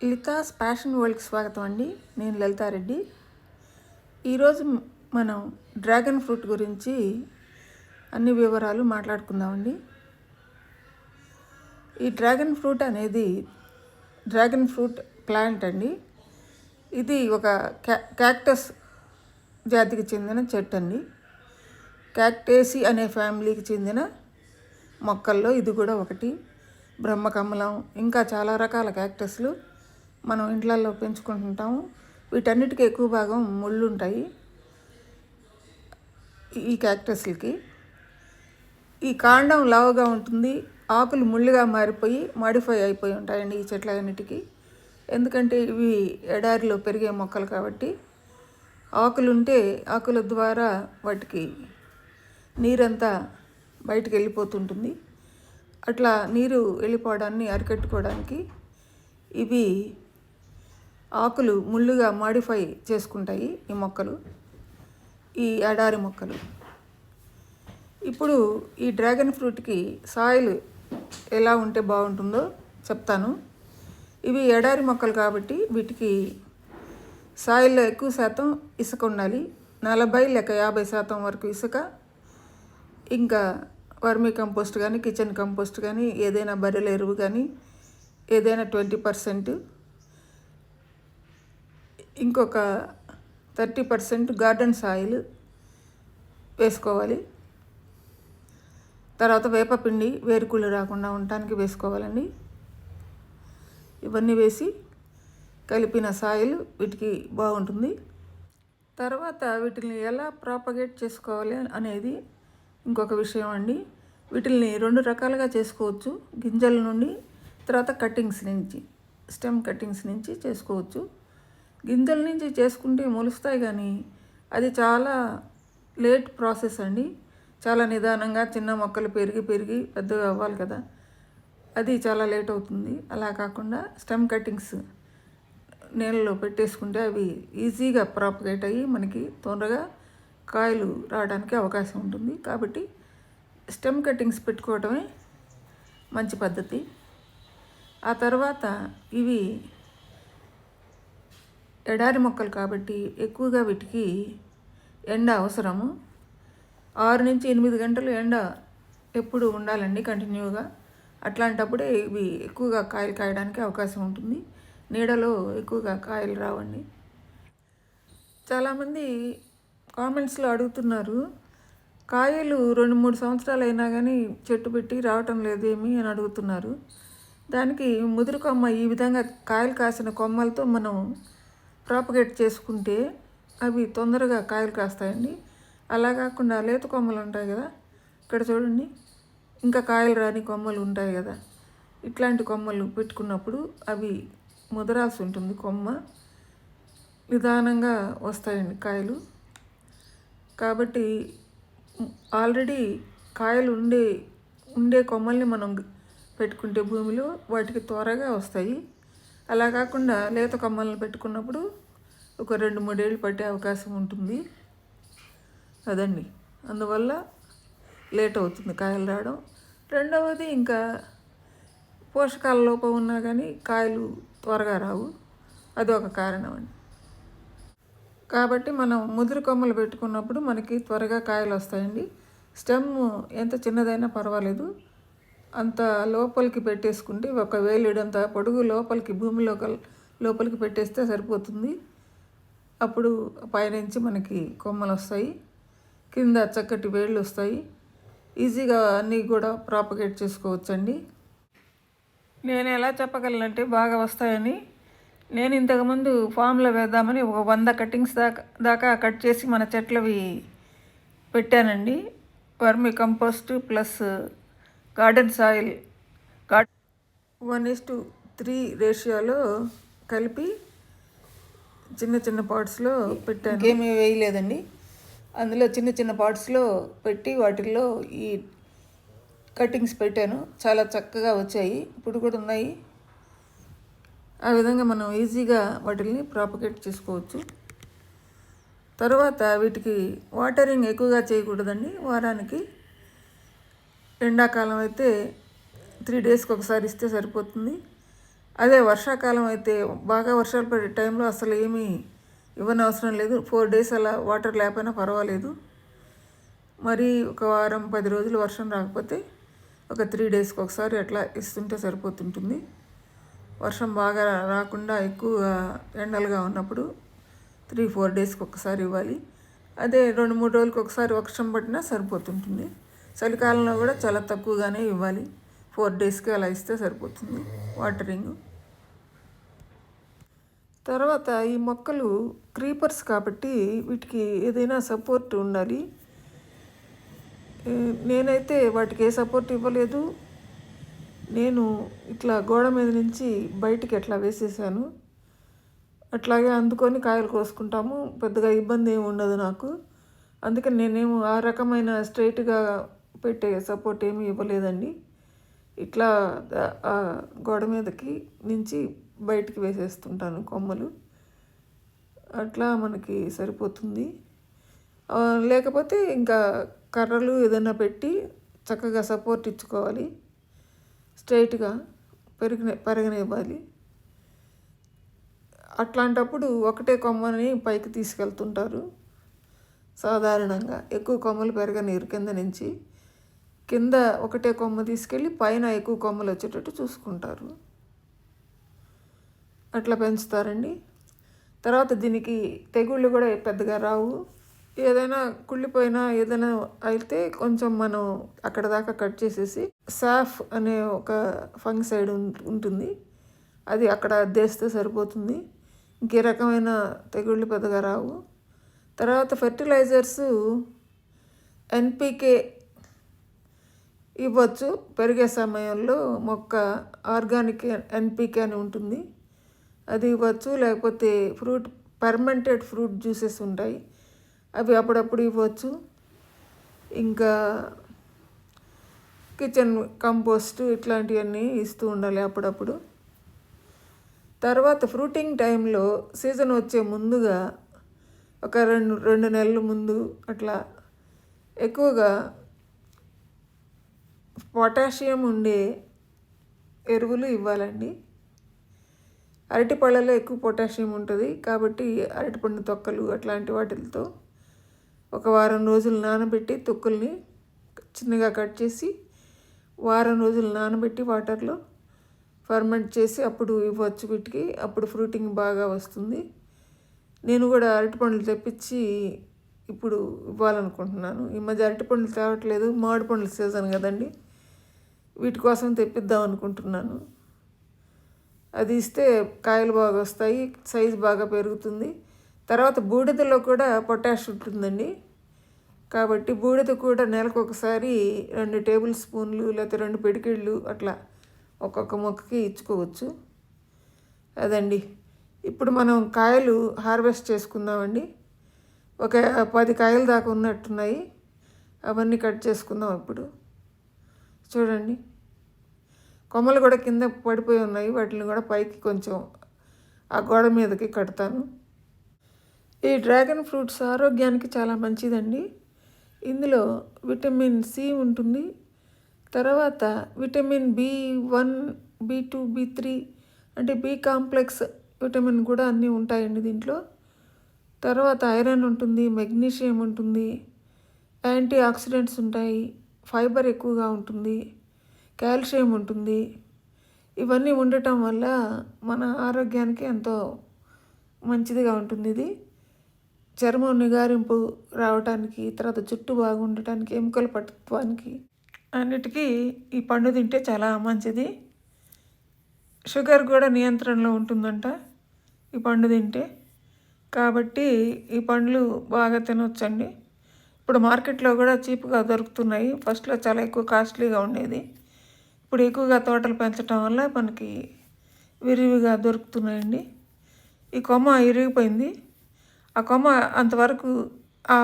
లితాస్ passion వరల్డ్కి స్వాగతం అండి. నేను లలితారెడ్డి. ఈరోజు మనం డ్రాగన్ ఫ్రూట్ గురించి అన్ని వివరాలు మాట్లాడుకుందామండి. ఈ డ్రాగన్ ఫ్రూట్ అనేది డ్రాగన్ ఫ్రూట్ ప్లాంట్ అండి. ఇది ఒక క్యాక్టస్ జాతికి చెందిన చెట్టు అండి. క్యాక్టేసి అనే ఫ్యామిలీకి చెందిన మొక్కల్లో ఇది కూడా ఒకటి. బ్రహ్మకమలం, ఇంకా చాలా రకాల క్యాక్టస్లు మనం ఇంట్లల్లో పెంచుకుంటుంటాము. వీటన్నిటికీ ఎక్కువ భాగం ముళ్ళు ఉంటాయి. ఈ క్యాక్టస్లకి ఈ కాండం లావుగా ఉంటుంది, ఆకులు ముళ్ళుగా మారిపోయి మాడిఫై అయిపోయి ఉంటాయండి ఈ చెట్లన్నిటికీ. ఎందుకంటే ఇవి ఎడారిలో పెరిగే మొక్కలు కాబట్టి ఆకులుంటే ఆకుల ద్వారా వాటికి నీరంతా బయటికి వెళ్ళిపోతుంటుంది. అట్లా నీరు వెళ్ళిపోవడాన్ని అరికట్టుకోవడానికి ఇవి ఆకులు ముళ్ళుగా మాడిఫై చేసుకుంటాయి ఈ మొక్కలు, ఈ ఎడారి మొక్కలు. ఇప్పుడు ఈ డ్రాగన్ ఫ్రూట్కి సాయిల్ ఎలా ఉంటే బాగుంటుందో చెప్తాను. ఇవి ఎడారి మొక్కలు కాబట్టి వీటికి సాయిల్లో ఎక్కువ శాతం ఇసుక ఉండాలి. 40 లేక 50% వరకు ఇసుక, ఇంకా వర్మీ కంపోస్ట్ కానీ, కిచెన్ కంపోస్ట్ కానీ, ఏదైనా బర్రెల ఎరువు కానీ ఏదైనా 20%, ఇంకొక 30% గార్డెన్ సాయిల్ వేసుకోవాలి. తర్వాత వేపపిండి వేరుకుళ్ళు రాకుండా ఉండటానికి వేసుకోవాలండి. ఇవన్నీ వేసి కలిపిన సాయిల్ వీటికి బాగుంటుంది. తర్వాత వీటిని ఎలా ప్రాపగేట్ చేసుకోవాలి అనేది ఇంకొక విషయం అండి. వీటిని 2 రకాలుగా చేసుకోవచ్చు. గింజల నుండి, తర్వాత కట్టింగ్స్ నుంచి, స్టెమ్ కట్టింగ్స్ నుంచి చేసుకోవచ్చు. గింజల నుంచి చేసుకుంటే మొలుస్తాయి, కానీ అది చాలా లేట్ ప్రాసెస్ అండి. చాలా నిదానంగా చిన్న మొక్కలు పెరిగి పెద్దగా అవ్వాలి కదా, అది చాలా లేట్ అవుతుంది. అలా కాకుండా స్టెమ్ కట్టింగ్స్ నేలలో పెట్టేసుకుంటే అవి ఈజీగా ప్రాపగేట్ అయ్యి మనకి తొందరగా కాయలు రావడానికి అవకాశం ఉంటుంది. కాబట్టి స్టెమ్ కట్టింగ్స్ పెట్టుకోవడమే మంచి పద్ధతి. ఆ తర్వాత ఇవి ఎడారి మొక్కలు కాబట్టి ఎక్కువగా వీటికి ఎండ అవసరము. 6 నుంచి 8 గంటలు ఎండ ఎప్పుడు ఉండాలండి కంటిన్యూగా. అట్లాంటప్పుడే ఇవి ఎక్కువగా కాయలు కాయడానికి అవకాశం ఉంటుంది. నీడలో ఎక్కువగా కాయలు రావండి. చాలామంది కామెంట్స్లో అడుగుతున్నారు, కాయలు 2-3 సంవత్సరాలు అయినా కానీ చెట్టు పెట్టి రావటం లేదేమి అని అడుగుతున్నారు. దానికి ముదురు కొమ్మ ఈ విధంగా కాయలు కాసిన కొమ్మలతో మనం ప్రాపగేట్ చేసుకుంటే అవి తొందరగా కాయలు కాస్తాయండి. అలా కాకుండా లేత కొమ్మలు ఉంటాయి కదా, ఇక్కడ చూడండి, ఇంకా కాయలు రాని కొమ్మలు ఉంటాయి కదా, ఇట్లాంటి కొమ్మలు పెట్టుకున్నప్పుడు అవి ముదరాల్సి ఉంటుంది. కొమ్మ నిదానంగా వస్తాయండి కాయలు. కాబట్టి ఆల్రెడీ కాయలు ఉండే కొమ్మల్ని మనం పెట్టుకుంటే భూమిలో వాటికి త్వరగా వస్తాయి. అలా కాకుండా లేత కొమ్మలను పెట్టుకున్నప్పుడు ఒక 2-3 ఏళ్ళు పట్టే అవకాశం ఉంటుంది. అదండి, అందువల్ల లేట్ అవుతుంది కాయలు రావడం. రెండవది, ఇంకా పోషకాల లోపం ఉన్నా కానీ కాయలు త్వరగా రావు, అది ఒక కారణం అండి. కాబట్టి మనం ముదురు కొమ్మలు పెట్టుకున్నప్పుడు మనకి త్వరగా కాయలు వస్తాయండి. స్టెమ్ ఎంత చిన్నదైనా పర్వాలేదు, అంత లోపలికి పెట్టేసుకుంటే, ఒక వేలుడంత పొడుగు లోపలికి లోపలికి పెట్టేస్తే సరిపోతుంది. అప్పుడు పైనుంచి మనకి కొమ్మలు వస్తాయి, కింద చక్కటి వేళ్ళు వస్తాయి. ఈజీగా అన్నీ కూడా ప్రాపగేట్ చేసుకోవచ్చండి. నేను ఎలా చెప్పగలనంటే బాగా వస్తాయని. నేను ఇంతకుముందు ఫామ్లో వేద్దామని ఒక 100 కట్టింగ్స్ దాకా కట్ చేసి మన చెట్లవి పెట్టానండి. Vermi compost plus garden soil 1:3 రేషియోలో కలిపి చిన్న పాట్స్లో పెట్టాను. ఏమీ వేయలేదండి, అందులో చిన్న పాట్స్లో పెట్టి వాటిల్లో ఈ కటింగ్స్ పెట్టాను. చాలా చక్కగా వచ్చాయి, ఇప్పుడు కూడా ఉన్నాయి. ఆ విధంగా మనం ఈజీగా వాటిని ప్రాపగేట్ చేసుకోవచ్చు. తర్వాత వీటికి వాటరింగ్ ఎక్కువగా చేయకూడదండి. వారానికి, ఎండాకాలం అయితే 3 డేస్కి ఒకసారి ఇస్తే సరిపోతుంది. అదే వర్షాకాలం అయితే బాగా వర్షాలు పడే టైంలో అసలు ఏమీ ఇవ్వనవసరం లేదు. 4 డేస్ అలా వాటర్ లేకపోయినా పర్వాలేదు. మరి ఒక వారం 10 రోజులు వర్షం రాకపోతే ఒక 3 డేస్కి ఒకసారి అట్లా ఇస్తుంటే సరిపోతుంటుంది. వర్షం బాగా రాకుండా ఎక్కువగా ఎండలుగా ఉన్నప్పుడు 3-4 డేస్కి ఒకసారి ఇవ్వాలి. అదే 2-3 రోజులకి ఒకసారి వర్షం పడినా సరిపోతుంటుంది. చలికాలంలో కూడా చాలా తక్కువగానే ఇవ్వాలి. 4 డేస్కి అలా ఇస్తే సరిపోతుంది వాటరింగ్. తర్వాత ఈ మొక్కలు క్రీపర్స్ కాబట్టి వీటికి ఏదైనా సపోర్ట్ ఉండాలి. నేనైతే వాటికి ఏ సపోర్ట్ ఇవ్వలేదు. నేను ఇట్లా గోడ మీద నుంచి బయటికి ఎట్లా వేసేసాను. అట్లాగే అందుకొని కాయలు కోసుకుంటాము. పెద్దగా ఇబ్బంది ఏమి ఉండదు నాకు. అందుకని నేనేమో ఆ రకమైన స్ట్రైట్గా పెట్టే సపోర్ట్ ఏమీ ఇవ్వలేదండి. ఇట్లా గోడ మీదకి నుంచి బయటికి వేసేస్తుంటాను కొమ్మలు. అట్లా మనకి సరిపోతుంది. లేకపోతే ఇంకా కర్రలు ఏదైనా పెట్టి చక్కగా సపోర్ట్ ఇచ్చుకోవాలి. స్ట్రైట్గా పెరగనివ్వాలి. అట్లాంటప్పుడు ఒకటే కొమ్మని పైకి తీసుకెళ్తుంటారు. సాధారణంగా ఎక్కువ కొమ్మలు పెరగనీరు కింద ఒకటే కొమ్మ తీసుకెళ్ళి పైన ఎక్కువ కొమ్మలు వచ్చేటట్టు చూసుకుంటారు. అట్లా పెంచుతారండి. తర్వాత దీనికి తెగుళ్ళు కూడా పెద్దగా రావు. ఏదైనా కుళ్ళిపోయినా ఏదైనా అయితే కొంచెం మనం అక్కడ దాకా కట్ చేసేసి సాఫ్ అనే ఒక ఫంగిసైడ్ ఉంటుంది, అది అక్కడ అద్దేస్తే సరిపోతుంది. ఇంకే రకమైన తెగుళ్ళు పెద్దగా రావు. తర్వాత ఫెర్టిలైజర్స్ ఎన్పికే ఇవ్వచ్చు. పెరిగే సమయంలో మొక్క ఆర్గానిక్ ఎన్పికే అని ఉంటుంది, అది ఇవ్వచ్చు. లేకపోతే ఫర్మెంటెడ్ ఫ్రూట్ జ్యూసెస్ ఉంటాయి, అవి అప్పుడప్పుడు ఇవ్వచ్చు. ఇంకా కిచెన్ కంపోస్ట్ ఇట్లాంటివన్నీ ఇస్తూ ఉండాలి అప్పుడప్పుడు. తర్వాత ఫ్రూటింగ్ టైంలో సీజన్ వచ్చే ముందుగా ఒక 2 నెలల ముందు అట్లా ఎక్కువగా పొటాషియం ఉండే ఎరువులు ఇవ్వాలండి. అరటిపళ్ళలో ఎక్కువ పొటాషియం ఉంటుంది కాబట్టి అరటిపండు తొక్కలు అట్లాంటి వాటితో ఒక వారం రోజులు నానబెట్టి తొక్కుల్ని చిన్నగా కట్ చేసి వారం రోజులు నానబెట్టి వాటర్లో ఫర్మెంట్ చేసి అప్పుడు ఇవ్వచ్చు వీటికి. అప్పుడు ఫ్రూటింగ్ బాగా వస్తుంది. నేను కూడా అరటిపండ్లు తెప్పించి ఇప్పుడు ఇవ్వాలనుకుంటున్నాను. ఈ మధ్య అరటిపండ్లు తేవట్లేదు, మామిడి పండ్ల సీజన్ కదండి, వీటి కోసం తెప్పిద్దాం అనుకుంటున్నాను. అది ఇస్తే కాయలు బాగా వస్తాయి, సైజు బాగా పెరుగుతుంది. తర్వాత బూడిదలో కూడా పొటాష్ ఉంటుందండి, కాబట్టి బూడిద కూడా నెలకు ఒకసారి 2 టేబుల్ స్పూన్లు లేకపోతే 2 పిడికిళ్ళు అట్లా ఒక్కొక్క మొక్కకి ఇచ్చుకోవచ్చు. అదండి. ఇప్పుడు మనం కాయలు హార్వెస్ట్ చేసుకుందామండి. ఒక 10 కాయలు దాకా ఉన్నట్టున్నాయి, అవన్నీ కట్ చేసుకుందాం ఇప్పుడు. చూడండి, కొమ్మలు కూడా కింద పడిపోయి ఉన్నాయి, వాటిని కూడా పైకి కొంచెం ఆ గోడ మీదకి కడతాను. ఈ డ్రాగన్ ఫ్రూట్స్ ఆరోగ్యానికి చాలా మంచిదండి. ఇందులో విటమిన్ సి ఉంటుంది. తర్వాత విటమిన్ B1, B2, B3 అంటే బి కాంప్లెక్స్ విటమిన్ కూడా అన్నీ ఉంటాయండి దీంట్లో. తర్వాత ఐరన్ ఉంటుంది, మెగ్నీషియం ఉంటుంది, యాంటీ ఆక్సిడెంట్స్ ఉంటాయి, ఫైబర్ ఎక్కువగా ఉంటుంది, కాల్షియం ఉంటుంది. ఇవన్నీ ఉండటం వల్ల మన ఆరోగ్యానికి ఎంతో మంచిదిగా ఉంటుంది. ఇది చర్మం నిగారింపు రావటానికి, తర్వాత జుట్టు బాగుండటానికి, ఎముకల పటుత్వానికి అన్నిటికీ ఈ పండు తింటే చాలా మంచిది. షుగర్ కూడా నియంత్రణలో ఉంటుందంట ఈ పండు తింటే. కాబట్టి ఈ పండ్లు బాగా తినవచ్చండి. ఇప్పుడు మార్కెట్లో కూడా చీప్గా దొరుకుతున్నాయి. ఫస్ట్లో చాలా ఎక్కువ కాస్ట్లీగా ఉండేది, ఇప్పుడు ఎక్కువగా తోటలు పెంచడం వల్ల మనకి విరివిగా దొరుకుతున్నాయండి. ఈ కొమ్మ ఇరిగిపోయింది, ఆ కొమ్మ అంతవరకు ఆ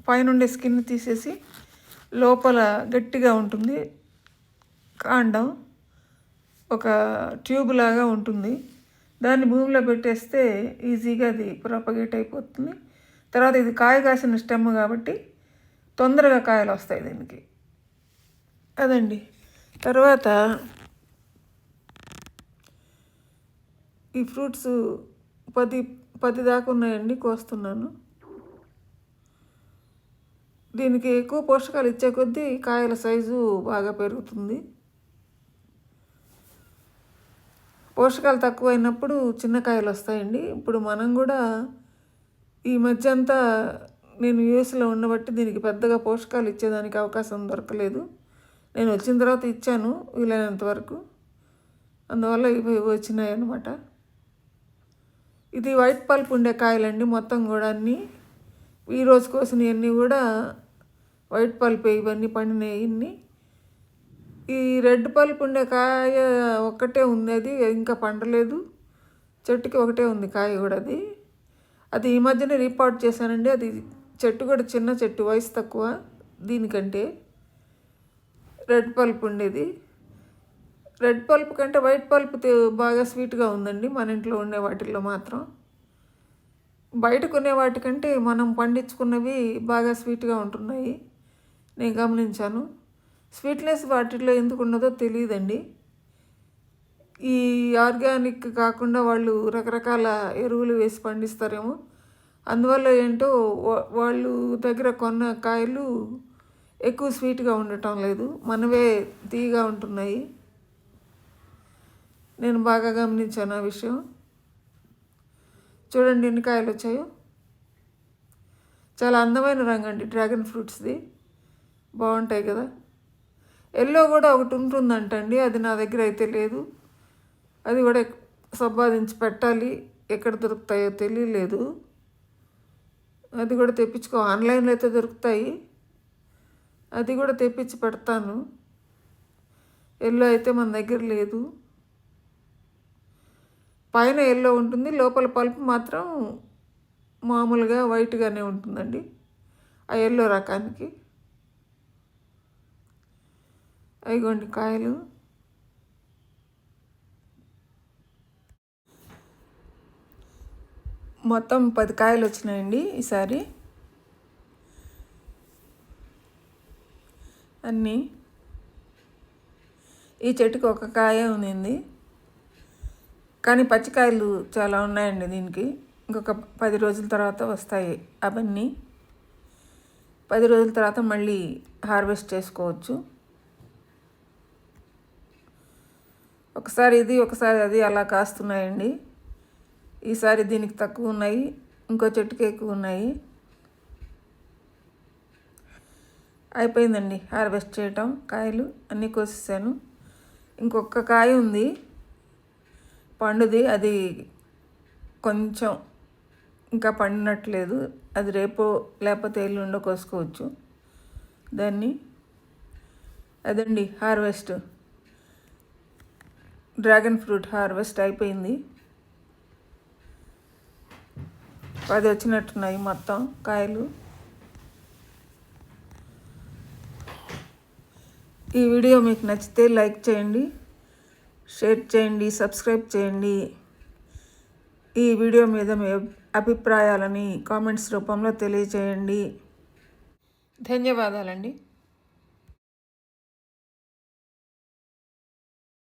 పైనుండే స్కిన్ తీసేసి లోపల గట్టిగా ఉంటుంది, కాండం ఒక ట్యూబ్ లాగా ఉంటుంది. దాన్ని భూమిలో పెట్టేస్తే ఈజీగా అది ప్రొపగేట్ అయిపోతుంది. తర్వాత ఇది కాయ కాసిన స్టెమ్ కాబట్టి తొందరగా కాయలు వస్తాయి దీనికి. అదండి. తర్వాత ఈ ఫ్రూట్స్ 10 దాకా ఉన్నాయండి, కోస్తున్నాను. దీనికి ఎక్కువ పోషకాలు ఇచ్చే కొద్దీ కాయల సైజు బాగా పెరుగుతుంది. పోషకాలు తక్కువైనప్పుడు చిన్న కాయలు వస్తాయండి. ఇప్పుడు మనం కూడా ఈ మధ్య అంతా నేను యూఎస్లో ఉండబట్టి దీనికి పెద్దగా పోషకాలు ఇచ్చేదానికి అవకాశం దొరకలేదు. నేను వచ్చిన తర్వాత ఇచ్చాను వీలైనంత వరకు, అందువల్ల ఇవి వచ్చినాయి అన్నమాట. ఇది వైట్ పల్ప్ ఉండే కాయలండి మొత్తం కూడా అన్నీ. ఈరోజు కోసినవన్నీ కూడా వైట్ పల్ప్, ఇవన్నీ పండినాయి ఇన్ని. ఈ రెడ్ పల్ప్ ఉండే కాయ ఒక్కటే ఉంది, అది ఇంకా పండలేదు. చెట్టుకి ఒకటే ఉంది కాయ కూడా. అది ఈ మధ్యనే రిపోర్ట్ చేశానండి. అది చెట్టు కూడా చిన్న చెట్టు, వయసు తక్కువ దీనికంటే. రెడ్ పల్ప్ ఉండేది. రెడ్ పల్ప్ కంటే వైట్ పల్ప్ బాగా స్వీట్గా ఉందండి మన ఇంట్లో ఉండే వాటిల్లో మాత్రం. బయట కొనే వాటికంటే మనం పండించుకున్నవి బాగా స్వీట్గా ఉంటున్నాయి, నేను గమనించాను. స్వీట్నెస్ వాటిల్లో ఎందుకు ఉన్నదో తెలియదండి. ఈ ఆర్గానిక్ కాకుండా వాళ్ళు రకరకాల ఎరువులు వేసి పండిస్తారేమో, అందువల్ల ఏంటో వాళ్ళు దగ్గర కొన్న కాయలు ఎక్కువ స్వీట్గా ఉండటం లేదు, మనవే తీయగా ఉంటున్నాయి. నేను బాగా గమనించాను ఆ విషయం. చూడండి ఎన్ని కాయలు వచ్చాయో. చాలా అందమైన రంగు అండి డ్రాగన్ ఫ్రూట్స్ది, బాగుంటాయి కదా. ఎల్లో కూడా ఒకటి ఉంటుందంటండి, అది నా దగ్గర అయితే లేదు. అది కూడా సంపాదించి పెట్టాలి, ఎక్కడ దొరుకుతాయో తెలియలేదు. అది కూడా ఆన్లైన్లో అయితే దొరుకుతాయి, అది కూడా తెప్పించి పెడతాను. ఎల్లో అయితే మన దగ్గర లేదు. పైన ఎల్లో ఉంటుంది, లోపల పల్ప్ మాత్రం మామూలుగా వైట్గానే ఉంటుందండి ఆ ఎల్లో రకానికి. అయిగోండి కాయలు. మొత్తం 10 కాయలు వచ్చినాయండి ఈసారి అన్నీ. ఈ చెట్టుకి ఒక కాయ ఉంది, కానీ పచ్చికాయలు చాలా ఉన్నాయండి దీనికి. ఇంకొక 10 రోజుల తర్వాత వస్తాయి అవన్నీ. 10 రోజుల తర్వాత మళ్ళీ హార్వెస్ట్ చేసుకోవచ్చు. ఒకసారి ఇది ఒకసారి అది అలా కాస్తున్నాయండి. ఈసారి దీనికి తక్కువ ఉన్నాయి, ఇంకో చెట్టుకి ఎక్కువ ఉన్నాయి. అయిపోయిందండి హార్వెస్ట్ చేయటం. కాయలు అన్నీ కోసేసాను. ఇంకొక కాయ ఉంది పండుది, అది కొంచెం ఇంకా పండినట్లేదు. అది రేపో లేకపోతే ఎల్లుండో కోసుకోవచ్చు దాన్ని. అదండి హార్వెస్ట్, డ్రాగన్ ఫ్రూట్ హార్వెస్ట్ అయిపోయింది. 10 వచ్చినట్టున్నాయి మొత్తం కాయలు. ఈ వీడియో మీకు నచ్చితే లైక్ చేయండి, షేర్ చేయండి, సబ్స్క్రైబ్ చేయండి. ఈ వీడియో మీద మీ అభిప్రాయాలని కామెంట్స్ రూపంలో తెలియచేయండి. ధన్యవాదాలండి.